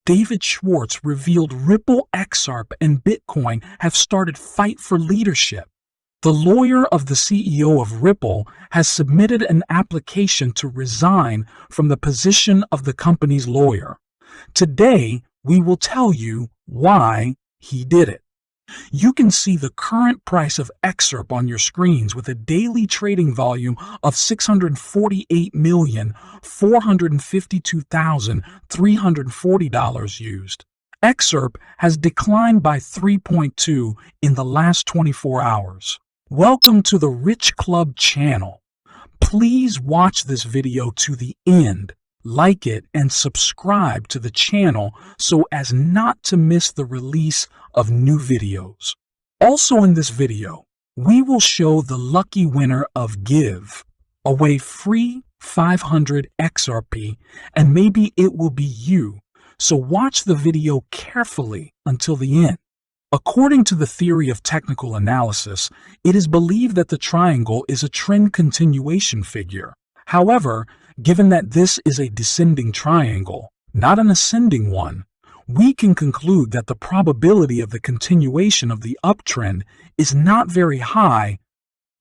David Schwartz revealed Ripple, XRP, and Bitcoin have started fight for leadership. The lawyer of the CEO of Ripple has submitted an application to resign from the position of the company's lawyer. Today, we will tell you why he did it. You can see the current price of XRP on your screens with a daily trading volume of $648,452,340 used. XRP has declined by 3.2 in the last 24 hours. Welcome to the Rich Club channel. Please watch this video to the end, like it, and subscribe to the channel so as not to miss the release of new videos. Also in this video, we will show the lucky winner of Give away free 500 XRP, and maybe it will be you, so watch the video carefully until the end. According to the theory of technical analysis, it is believed that the triangle is a trend continuation figure. However, given that this is a descending triangle, not an ascending one, we can conclude that the probability of the continuation of the uptrend is not very high.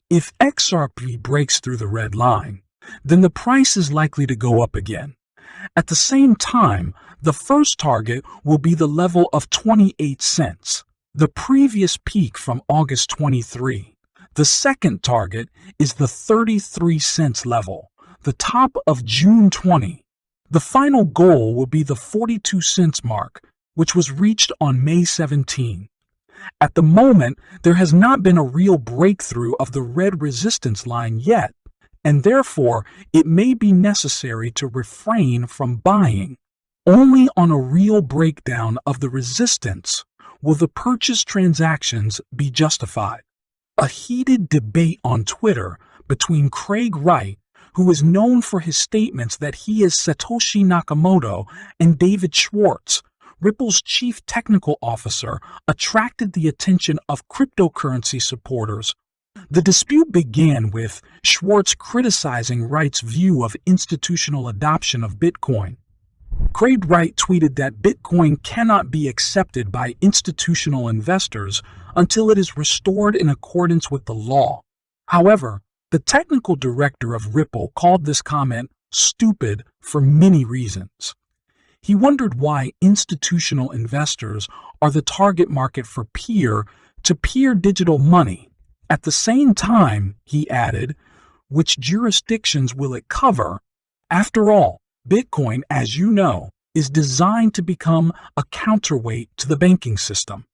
If XRP breaks through the red line, then the price is likely to go up again. At the same time, the first target will be the level of 28 cents, the previous peak from August 23. The second target is the 33 cents level, the top of June 20. The final goal will be the 42 cents mark, which was reached on May 17. At the moment, there has not been a real breakthrough of the red resistance line yet, and therefore it may be necessary to refrain from buying. Only on a real breakdown of the resistance will the purchase transactions be justified. A heated debate on Twitter between Wright, who is known for his statements that he is Satoshi Nakamoto, and David Schwartz, Ripple's chief technical officer, attracted the attention of cryptocurrency supporters. The dispute began with Schwartz criticizing Wright's view of institutional adoption of Bitcoin. Wright tweeted that Bitcoin cannot be accepted by institutional investors until it is restored in accordance with the law. However, the technical director of Ripple called this comment stupid for many reasons. He wondered why institutional investors are the target market for peer-to-peer digital money. At the same time, he added, which jurisdictions will it cover? After all, Bitcoin, as you know, is designed to become a counterweight to the banking system.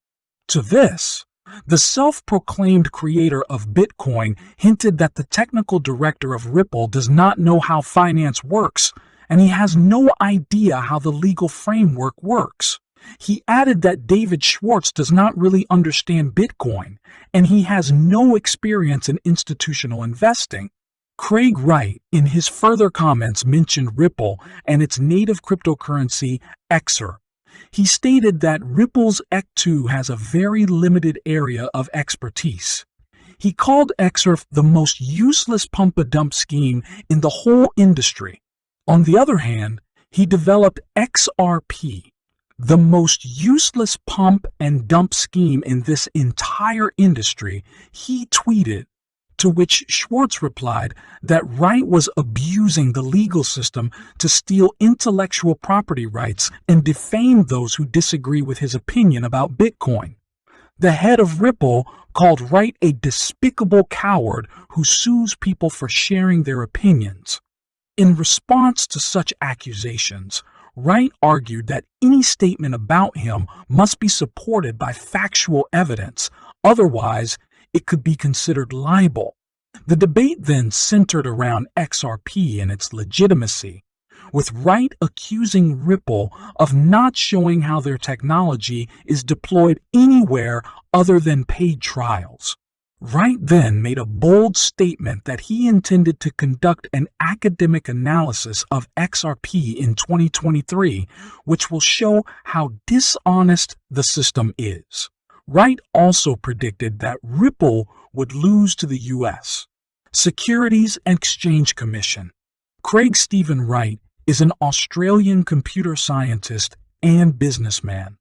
To this, the self-proclaimed creator of Bitcoin hinted that the technical director of Ripple does not know how finance works, and he has no idea how the legal framework works. He added that David Schwartz does not really understand Bitcoin, and he has no experience in institutional investing. Wright, in his further comments, mentioned Ripple and its native cryptocurrency, XRP. He stated that Ripple's XRP has a very limited area of expertise. He called XRP the most useless pump-and-dump scheme in the whole industry. On the other hand, he developed XRP, the most useless pump-and-dump scheme in this entire industry. He tweeted, to which Schwartz replied that Wright was abusing the legal system to steal intellectual property rights and defame those who disagree with his opinion about Bitcoin. The head of Ripple called Wright a despicable coward who sues people for sharing their opinions. In response to such accusations, Wright argued that any statement about him must be supported by factual evidence, otherwise it could be considered libel. The debate then centered around XRP and its legitimacy, with Wright accusing Ripple of not showing how their technology is deployed anywhere other than paid trials. Wright then made a bold statement that he intended to conduct an academic analysis of XRP in 2023, which will show how dishonest the system is. Wright also predicted that Ripple would lose to the U.S. Securities and Exchange Commission. Craig Stephen Wright is an Australian computer scientist and businessman.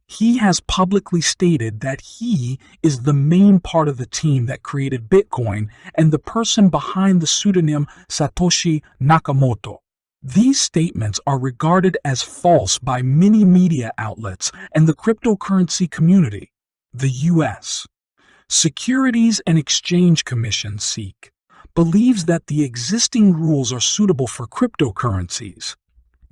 He has publicly stated that he is the main part of the team that created Bitcoin and the person behind the pseudonym Satoshi Nakamoto. These statements are regarded as false by many media outlets and the cryptocurrency community. The U.S. Securities and Exchange Commission (SEC) believes that the existing rules are suitable for cryptocurrencies.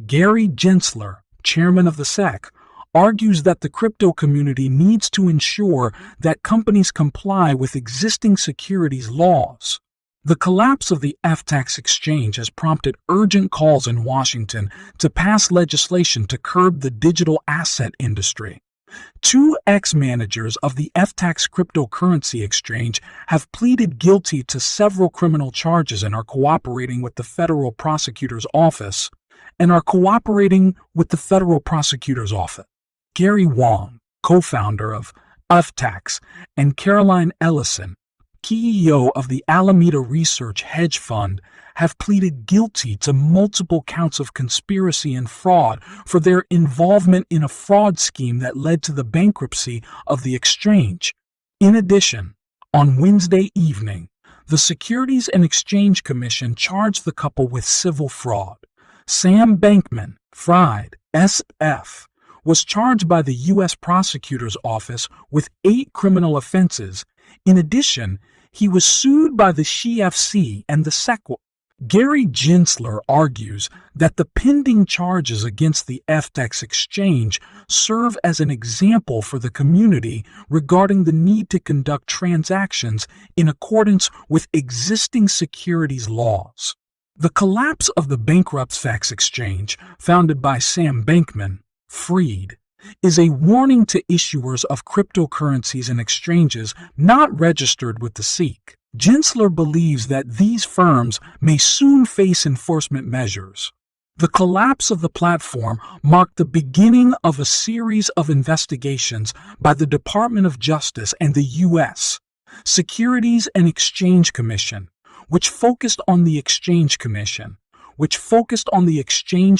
Gary Gensler, chairman of the SEC, argues that the crypto community needs to ensure that companies comply with existing securities laws. The collapse of the FTX exchange has prompted urgent calls in Washington to pass legislation to curb the digital asset industry. Two ex-managers of the FTX cryptocurrency exchange have pleaded guilty to several criminal charges and are cooperating with the federal prosecutor's office. Gary Wang, co-founder of FTX, and Caroline Ellison, CEO of the Alameda Research Hedge Fund, have pleaded guilty to multiple counts of conspiracy and fraud for their involvement in a fraud scheme that led to the bankruptcy of the exchange. In addition, on Wednesday evening, the Securities and Exchange Commission charged the couple with civil fraud. Sam Bankman-Fried, SF, was charged by the U.S. Prosecutor's Office with 8 criminal offenses. In addition, he was sued by the CFC and the SEC. Gary Gensler argues that the pending charges against the FTX exchange serve as an example for the community regarding the need to conduct transactions in accordance with existing securities laws. The collapse of the bankrupt FTX exchange, founded by Sam Bankman-Fried, is a warning to issuers of cryptocurrencies and exchanges not registered with the SEC. Gensler believes that these firms may soon face enforcement measures. The collapse of the platform marked the beginning of a series of investigations by the Department of Justice and the U.S. Securities and Exchange Commission, which focused on the exchange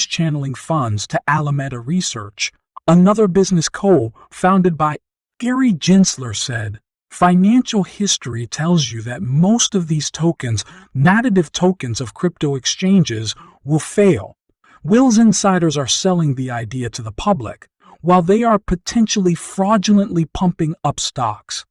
channeling funds to Alameda Research, another business co-founded by Gary Gensler said, "Financial history tells you that most of these tokens, native tokens of crypto exchanges, will fail. Will's insiders are selling the idea to the public, while they are potentially fraudulently pumping up stocks.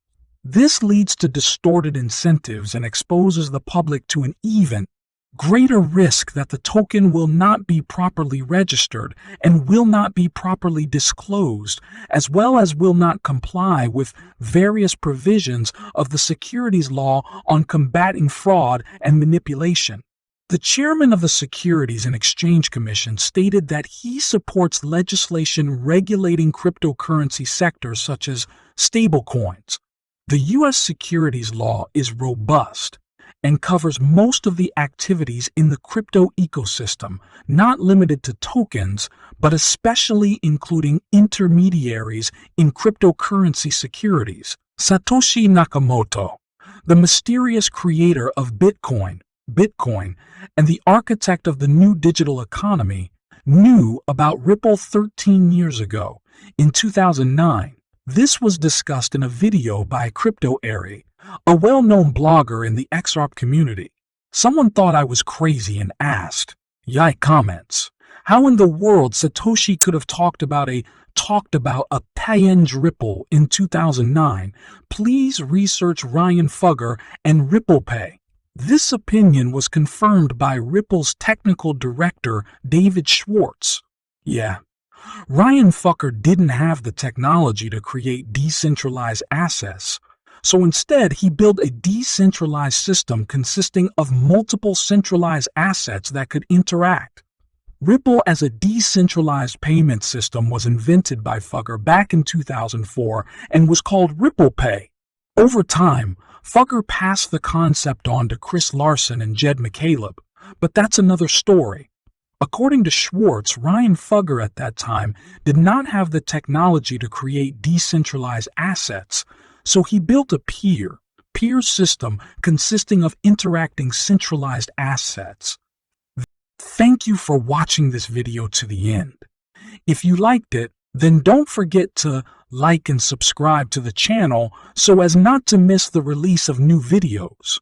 This leads to distorted incentives and exposes the public to an even greater risk that the token will not be properly registered and will not be properly disclosed, as well as will not comply with various provisions of the securities law on combating fraud and manipulation." The chairman of the Securities and Exchange Commission stated that he supports legislation regulating cryptocurrency sectors such as stablecoins. The U.S. securities law is robust and covers most of the activities in the crypto ecosystem, not limited to tokens, but especially including intermediaries in cryptocurrency securities. Satoshi Nakamoto, the mysterious creator of Bitcoin, and the architect of the new digital economy, knew about Ripple 13 years ago, in 2009. This was discussed in a video by Crypto Airy, a well-known blogger in the XRP community. Someone thought I was crazy and asked, "Yike comments, how in the world Satoshi could have talked about a pay-enge Ripple in 2009? Please research Ryan Fugger and Ripple Pay." This opinion was confirmed by Ripple's technical director, David Schwartz. Yeah, Ryan Fugger didn't have the technology to create decentralized assets, so instead he built a decentralized system consisting of multiple centralized assets that could interact. Ripple as a decentralized payment system was invented by Fugger back in 2004 and was called Ripple Pay. Over time, Fugger passed the concept on to Chris Larson and Jed McCaleb, but that's another story. According to Schwartz, Ryan Fugger at that time did not have the technology to create decentralized assets, so he built a peer system consisting of interacting centralized assets. Thank you for watching this video to the end. If you liked it, then don't forget to like and subscribe to the channel so as not to miss the release of new videos.